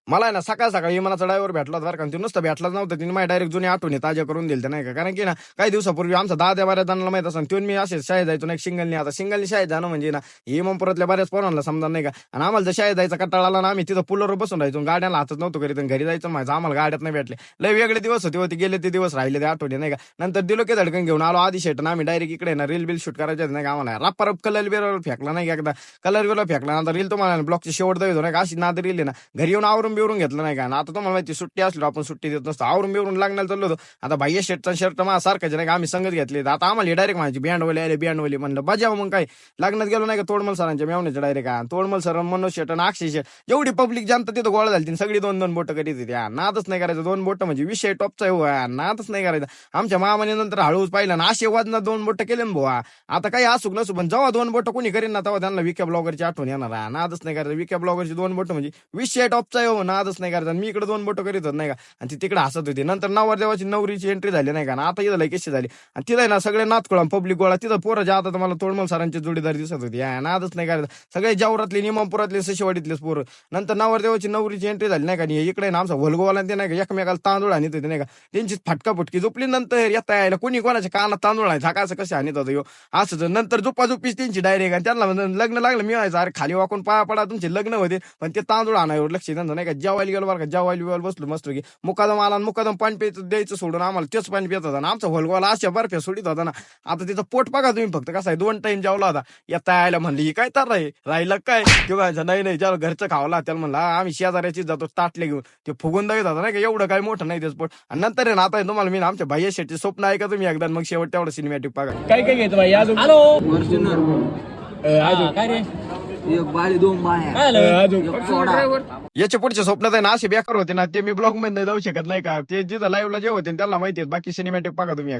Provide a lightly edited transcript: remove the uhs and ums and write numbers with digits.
मला आहे ना सकाळ सकाळी विमानाचा ड्रायव्हर भेटला होता बरं का, ते नुसतं भेटलाच नव्हतं, तिने माझ्या डायरेक्ट जुनी आठवणी ताज्या करून दिल्या नाही का. कारण की ना काही दिवसापूर्वी आमचा दाद्या बऱ्याच जणांना माहित असं तिथून मी असे शाळेत जायचो नाही सिंगलनी. आता सिंगलनी शाळेत जाणं म्हणजे ना हे इमामपुरातल्या बऱ्याच पोरांना समजा नाही का. आणि आम्हाला जर शाळेत जायचा कंटाळा आला ना आम्ही तिथं पुलावर बसून राहायचो, गाड्याला हातच नव्हतो करीत आणि घरी जायचं माहिती आम्हाला गाड्यात नाही भेटले. लय वेगळे दिवस होते गेले ते दिवस राहिले ते आठवणी नाही का. नंतर दिलो की धडकन घेऊन आलो आधी शेट आम्ही डायरेक्ट इकडे ना रील बिल शूट करायचे नाही का. आम्हाला रप्पा रप कलर बिलर फेकला नाही का एकदा, कलर बिलर फेकला नंतर रील तुम्हाला ब्लॉकची शेवट द्यायचो नाही का, अशी नाद रील ना घरी येऊन आवरून बिवरून घेतलं नाही का. आता तुम्हाला माहिती सुट्टी असलो आपण सुट्टी देत नसतो, आवरून बिवरून लागणार चाललो होतो. आता भाई शर्टचा शर्ट मला सारखाच नाही का आम्ही संगत घेतले. आता आम्हाला डायरेक्ट माझी बँडवाले अरे बँडवाली म्हणलं बजाव मग काय. लग्नात गेलो नाही का तोडमल सरांच्या मेवण्याच्या डायरेक्ट तोडमल सर मनोज शेट आणि अक्षय शेट जेवढी पब्लिक जनता तिथं गोळा झाली सगळी दोन दोन बोटं करीत होती. नादच नाही करायचं, दोन बोटं म्हणजे विषय टॉपचा आहे, नादच नाही करायचा. आमच्या मामाने नंतर हळूच पाहिलं ना असे वाजनात दोन बोटं केले ना बुवा. आता काही असू नसू पण जेव्हा दोन बोटं कोणी करीन ना तेव्हा त्यांना विक्या ब्लॉगरची आठवण येणार आहे. नादच नाही करायचं, विक्या ब्लॉगरची दोन बोटं म्हणजे विषय टॉपचा आहे, नादच नाही करायचा. मी इकडे दोन बोटं करीत होत नाही का आणि ती तिकडे हसत होती. नंतर नवरदेवाची नवरीची एंट्री झाली नाही का ना, आता इथं कशी झाली आणि तिथं ना सगळे नातकुळा पब्लिक गोळा तिथं पोरं जे आता तुम्हाला तोडमल सरांची जोडीदार दिसत होती. नादच नाही करायचं, सगळे जवरातले निमापुरातले सशिवाडीतलेच पोरं. नंतर नवरदेवाची नवरीची एंट्री झाली नाही का, इकडे ना आमचा वलगोवाला ते नाही का एकमेकाला तांदूळ आणत होते नाही का, त्यांची फटकाफुटकी झोपली. नंतर येता यायला कोणी कोणाच्या कानात तांदूळ आहे झाकायचं कसं आणत होतं असं. नंतर झोपाझोपीच त्यांची डायरेक्ट आणि त्यांना लग्न लागलं मी व्हायचं अरे खाली वाकून पाया पडा तुमचे लग्न होते पण ते तांदूळ आणायवर लक्ष त्यांचं नाही का. जेवायला गेलो बरं का, जेवायला बसलो मस्त की मुकादम आला मुकादम पाणी प्यायचं द्यायचं सोडून आम्हाला तेच पाणी पित होता ना. आमचा होलगोवाला अशा बर्फ्या सोडित होता ना. आता तिचं पोट बघा तुम्ही फक्त कसं आहे, 2 टाइम जेवला होता. येता यायला म्हणली ही काय तर राहिलं काय किंवा नाही नाही ज्याला घरचं खावला त्याला म्हणलं आम्ही शेजाऱ्याचीच जातो ताटले घेऊन. ते फुगून दावीत होता नाही का, एवढं काय मोठं नाही ते स्पोर्ट. आणि नंतर ना आता तुम्हाला मी आमच्या भाई शेटचे स्वप्न आहे का तुम्ही एकदा मग शेवट तेवढं सिनेमॅटिक बघा. काय काय घेतो भाई अजून? हॅलो अजून काय रे एक बाळी 2 बाया काय झालं? अजून ड्रायव्हर याच्या पुढचे स्वप्न आहे ना असे बेकार होते ना, ते मी ब्लॉग मध्ये जाऊ शकत नाही का. ते जिथं लाईव्हला जे होते त्यांना माहिती आहे, बाकी सिनेमॅटिक बघा तुम्ही.